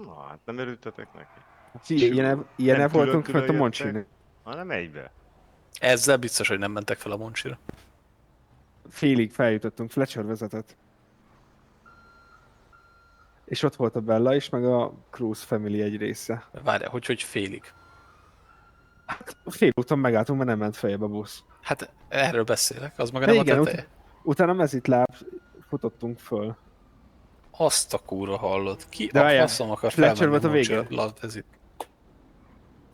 Na, hát nem örültetek neki. Ilyenek Nem voltunk fent a külön Moncsin. jöttek, hanem egybe. Ezzel biztos, hogy nem mentek fel a Moncsira. Félig feljutottunk, Fletcher vezetett. És ott volt a Bella is, meg a Cruise Family egy része. Várjál, hogy félig. Fél úton megálltunk, mert nem ment feljebb a busz. Hát erről beszélek, az maga De nem a igen, teteje. utána mezitláb futottunk föl. Azt a kúra hallod. Ki De a várjál, faszom akar Fletcher felmenni volt a Moncsira? végén. Lavvezit.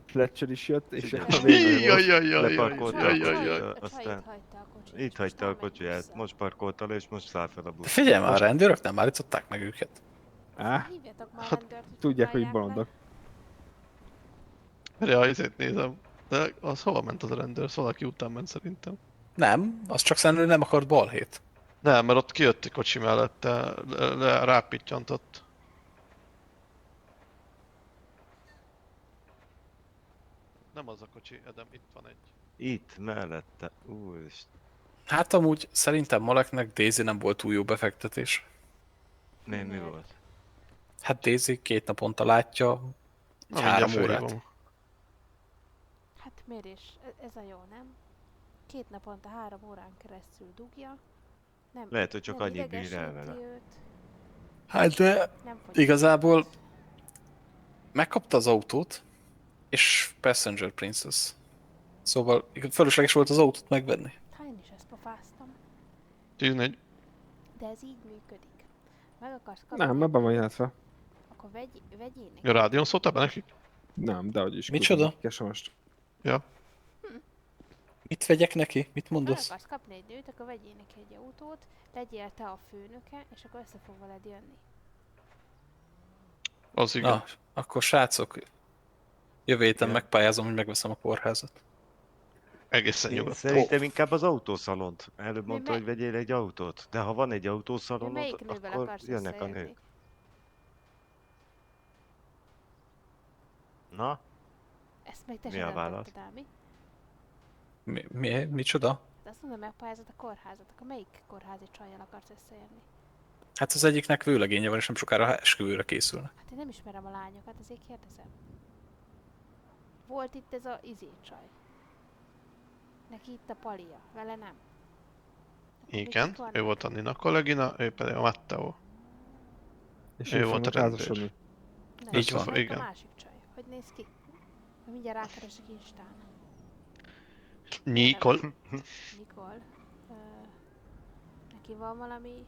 Fletcher is jött, és Figyelj. a végén volt. Leparkolta a kocsit, A aztán csajit hagyta a kocsit. itt hagyta a kocsiját, most parkolta le, és most száll fel a De busz. figyelj már, a rendőrök nem állították meg őket. Hívjatok már Hát, rendőrt, hogy tudják, hogy próbálják bolondok. Ja, ezért nézem. De az hova ment az a rendőr? Szóval valaki után ment szerintem. Nem, az csak szerintem nem akart balhét. Nem, mert ott kijött egy kocsi mellette, rápittyantott. Nem az a kocsi, Edem, itt van egy. Itt, mellette, úristen. Hát amúgy szerintem Maleknek Daisy nem volt túl jó befektetés. Mi volt? Hát Daisy 2 naponta látja, Na, 3 mindjárt órát. fölhívom. Hát miért is? Ez a jó, nem? 2 naponta 3 órán keresztül dugja. Nem, Lehet, hogy csak nem annyit bír el idegesíti vele. őt, Hát de nem fogy- igazából megkapta az autót, és Passenger Princess. Szóval fölösleges volt az autót megvenni. Hát én is ezt pofáztam. 14. De ez így működik. Meg akarsz kapni, Nem, ebben van jelentve. akkor vegyél neki. A rádión szóltál be nekik? Nem, de hogy is. Micsoda? Most. Ja. Mit vegyek neki? Mit Meg mondasz? akarsz kapni egy nőt, akkor vegyél neki egy autót, legyél te a főnöke, és akkor össze fog veled jönni. Az igen. Na, akkor srácok, jövő héten Igen. megpályázom, hogy megveszem a kórházat. Egészen Én nyugodt. szerintem inkább az autószalont. Előbb Mi mondta, me- hogy vegyél egy autót. De ha van egy De autószalonod, melyik nővel akkor akarsz jönnek a összejönni? nők. Na, Ezt meg te Mi sem a válasz? döntötted el, mi? Micsoda? De azt mondom, megpályázod a kórházat, akkor melyik kórházi csajjal akarsz összejönni? Hát az egyiknek vőlegénye van, és nem sokára esküvőre készülnek. Hát én nem ismerem a lányokat, ezért kérdezem. Volt itt ez a csaj. Neki itt a palia, vele nem. Akkor Igen, melyik van? ő volt a Nina kollégina, ő pedig a Matteo. És Ő ő volt volt a rendőr. házasodni. Nem, Így van. melyik Igen. a másik csaj? Hogy néz ki? Majd mindjárt rákeresek Instán. Nikol. Nikol. Ö, neki van valami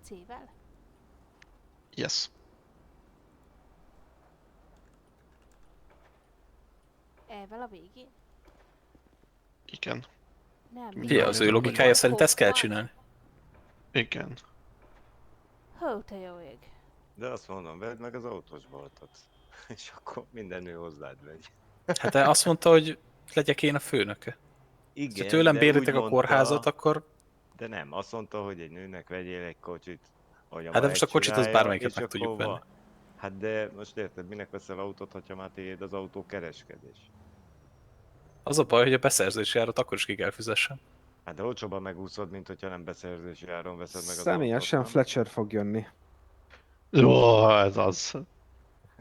C-vel? Yes. E-vel a végén? Igen. Nem. Fia, az ő logikája szerint ezt kell Hoffman? csinálni. Igen. Hó, te jó ég. de azt mondom, vedd meg az autós boltot. És akkor minden nő hozzád megy. Hát azt mondta, hogy legyek én a főnöke. Igen, Ha tőlem de bérlitek úgy a kórházat, mondta, akkor De nem, azt mondta, hogy egy nőnek vegyél egy kocsit, hogy a Hát de most a Marek kocsit az csinálja, bármelyiket és meg tudjuk akkor venni. Hát de most érted, minek veszel autót, ha már tiéd az autó kereskedés? az a baj, hogy a beszerzési árat akkor is ki kell fizessen. Hát de olcsóban megúszod, mint hogyha nem beszerzési áron veszed meg az Személyesen autót, nem? Fletcher fog jönni. Jó, ez az.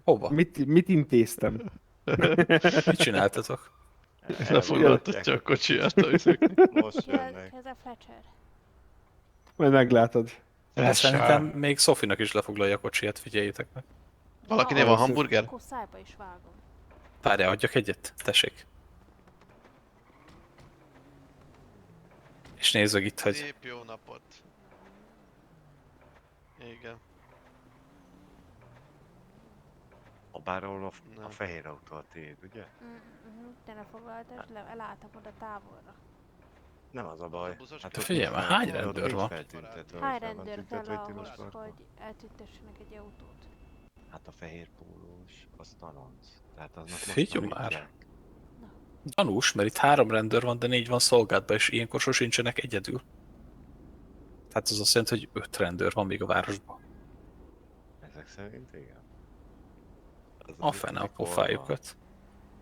Hova? Mit intéztem? Mit csináltatok? Lefoglaltatja a kocsiját a izéknek. Most Ki a jönnek. ez a Fletcher? Majd meglátod. Hát szerintem még Sofinak is lefoglalja a kocsiját, figyeljétek meg. Valakinél van hamburger? Akkor szájba is vágom. Várjál, adjak egyet? Tessék. És nézzük itt, hogy Szép jó napot. Igen. A bárról a Nem. fehér autó a tiéd, ugye? Te ne foglaltasd le, elálltam oda távolra. Nem az a baj. Buzos- ott Figyelj nincs már, fel- hány ott rendőr nincs van? feltüntetve, Hány hogy fel van rendőr tüntetve, kell hogy tilos ahhoz, parkol. hogy eltüntessenek egy autót? Hát a fehér pólós, az talonc. Tehát aznak most Figyelj tanítják. már. Gyanús, mert itt 3 rendőr van, de 4 van szolgálatban, és ilyenkor sosincsenek egyedül. Tehát az azt jelenti, hogy 5 rendőr van még a városban. Ezek szerint igen. Az A az fene a ötödik oldal. pofájukat.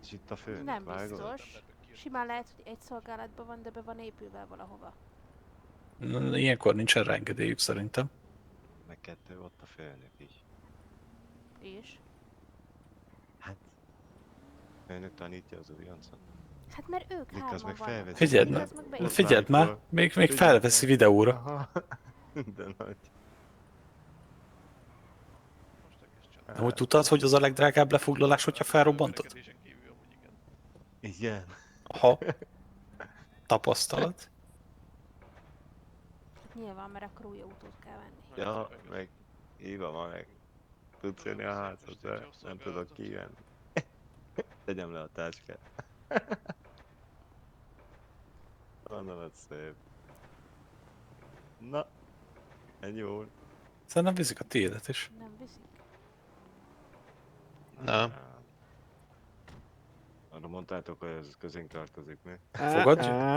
És itt a főnök, Nem vágod? biztos. Simán lehet, hogy egy szolgálatban van, de be van épülve valahova. Ilyenkor nincsen rá engedélyük szerintem. Meg kettő ott a főnök is. És? Hát... Önök tanítja az újoncot. Hát mert ők Mik az hárman meg vannak. felveszi? Figyeld Mik meg. az meg bejön? Figyeld már, még felveszi videóra. Aha. De nagy. Hogy tudtad, hogy az a legdrágább lefoglalás, hogyha felrobbantod? Verekedésen kívül amúgy igen. Igen. Ha. Tapasztalat. Nyilván, mert a crewja utót kell venni. Ja, meg... Éva ma meg... Tudsz jönni a házhoz, de nem tudok kijönni. Tegyem le a táskát. Onnan az szép. Na. Ennyi volt. Szerintem viszik a tiédet is. Nem viszik? Nem. Arra mondtátok, hogy ez közénk tartozik, mi?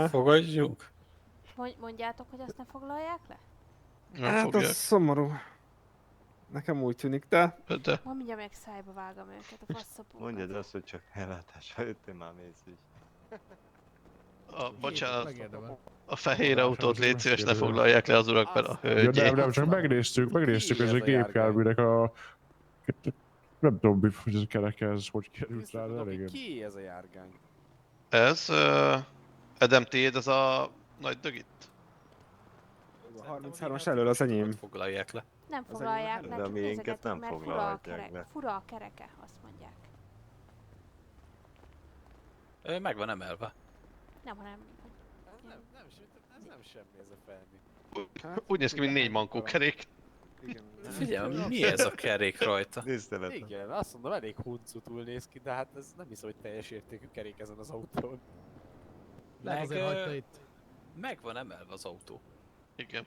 Fogadjunk? Mondjátok, hogy azt ne foglalják le? Nem Hát fogják. az szomorú. Nekem úgy tűnik, de... De Ma mindjárt meg szájba vágom őket, a faszapókat. Mondjad azt, hogy csak ellátásra jöttél, már mész is. bocsánat, Megérdemel. a fehér autót légy szíves, ne foglalják le az urak, mert a Ja, hölgyék. nem, csak megnéztük, ez a gépjárműnek a... Nem tudom, hogy ez a kereke, ez hogy került rá, de elég. Ki ez a járgány? Ez, Edem, tiéd ez a nagy dögit? A 33-as elől az enyém. Foglalják le. Nem Az foglalják enyém- le, de a csak miénket nézegetik, nem mert foglalhatják le. fura a kereke, azt mondják. Megvan emelve. Nem, hanem... Ez nem semmi ez a felni. Úgy néz ki, mint 4 mankó kerék. Igen. Figyelj, mi ez a kerék rajta? Tisztelet. Igen, azt mondom, elég huncutul néz ki, de hát ez nem hiszem, hogy teljes értékű kerék ezen az autón. Lehet azért hagyta itt. Megvan emelve az autó. Igen.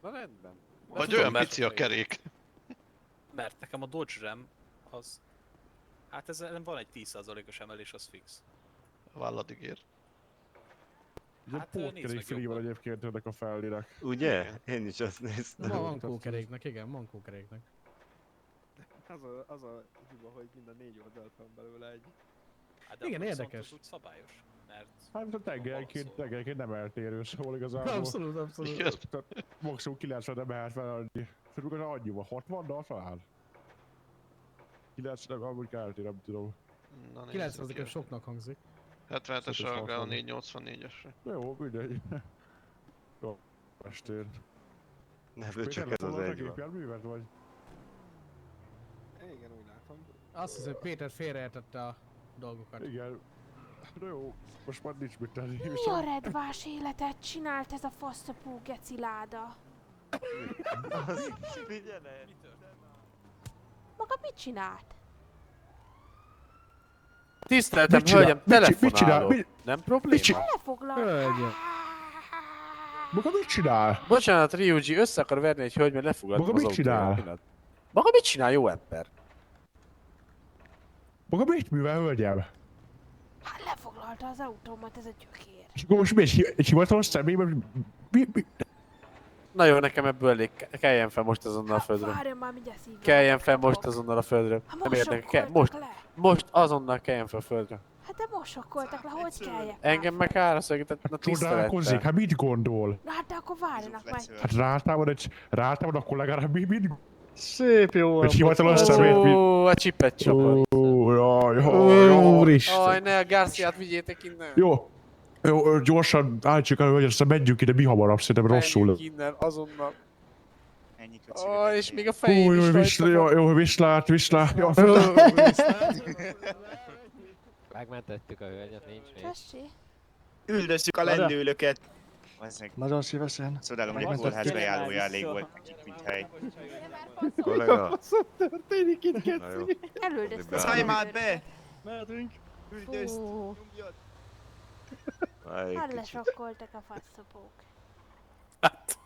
Na rendben. Vagy tudom, olyan mert- pici a kerék. Mert nekem a Dodge Ram az... Hát ezen van egy 10%-os emelés, az fix. Vállad ígér. Ugye Hát, nézd pótkerék meg free van jobban. egyébként ennek a fellinek. Ugye? Én is azt néztem. Mankókeréknek, igen, mankókeréknek. Az a hiba, hogy mind a 4 oldalt van belőle egy. Hát de Igen, akkor viszont érdekes. az úgy szabályos. Mert... Hát a tengelyenként nem eltérő, szóval igazából. Abszolút. Igen. Tehát maximum 90 nem lehet feladni. Szerintem annyi van, 60 dal talán. 90 amúgy eltér, nem tudom. Na, 90 nézzük ki. soknak hangzik. 77-es a 484-esre. Jó, mindegy. Jó, estén. Nevő csak ez az egy van. gépjárművet, vagy? Igen, úgy látom. Azt hiszem, hogy Péter félreértette a dolgokat. Igen. Na jó, most már nincs mit tenni. Mi a redvás életet csinált ez a faszapó geciláda? Figyelj! Maga mit csinált? Tiszteltem, Mit csinál? hölgyem, Mit csinál? telefonálok. Nem probléma? Lefoglal. Hölgyem. Maga mit csinál? Bocsánat, Ryuji, össze akar verni egy hölgy, mert lefoglaltam Maga az mit csinál? autóját. Maga mit csinál, jó ember? Maga mit művel, hölgyem? Hát lefoglalta az autómat, ez a gyökér. És akkor most mi egy hivatalos személyben? Mi? Na jó, nekem ebből elég. Keljen fel most azonnal a Hát földre. várjon már, mindjárt szívvel. Keljen fel most azonnal a földre. Hát Nem most érdekel. sokkoltak Most, le. most azonnal keljen fel a földre. Hát de most sokkoltak le, hogy kelljek? Engem meg hára szegített, na Csodálkozik, tisztelettel. hát mit gondol? Na hát de akkor várjanak meg. Hát rátámad akkor legalább mit? Szép jó. Egy hivatalos személy. Ó, a csipet csapat. Ó, jaj. Úristen! Aj, ne, a Garciát vigyétek innen. Jó, gyorsan álltsuk el, hogy aztán menjünk ide mi hamarabb, szerintem rosszul. Menjünk innen, azonnal. Ennyi Ó, és még a fején Jó, is jó, viszlát. Jó, Megmentettük a hölgyet, nincs még. Köszi. Üldözzük a lendülőket! Nagyon szívesen. Csodálom, hogy a kórház bejárója elég volt nekik, mint hely. Kollega. Történik itt, Na jó. Elüldöztem. Szállj már be! Mehetünk. Fú, Várj egy hát kicsit. lesokkoltak a faszopók. Hát,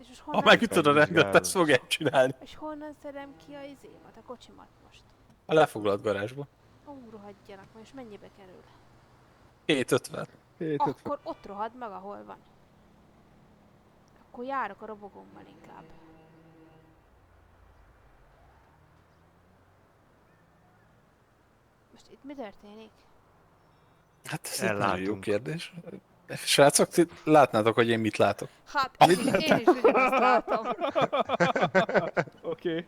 És most ha honnan, megütöd a rendet, ezt fogják csinálni. és honnan szedem ki a izémat, a kocsimat most? A lefoglalt garázsba. Ó, rohadjanak, most mennyibe kerül? 750. 750. Akkor ott rohad meg, ahol van. Akkor járok a robogommal inkább. Most itt mi történik? Hát ez egy nagyon jó Ellátunk. kérdés. Srácok, ti látnátok, hogy én mit látok. Hát én is ugyanazt látom. Oké.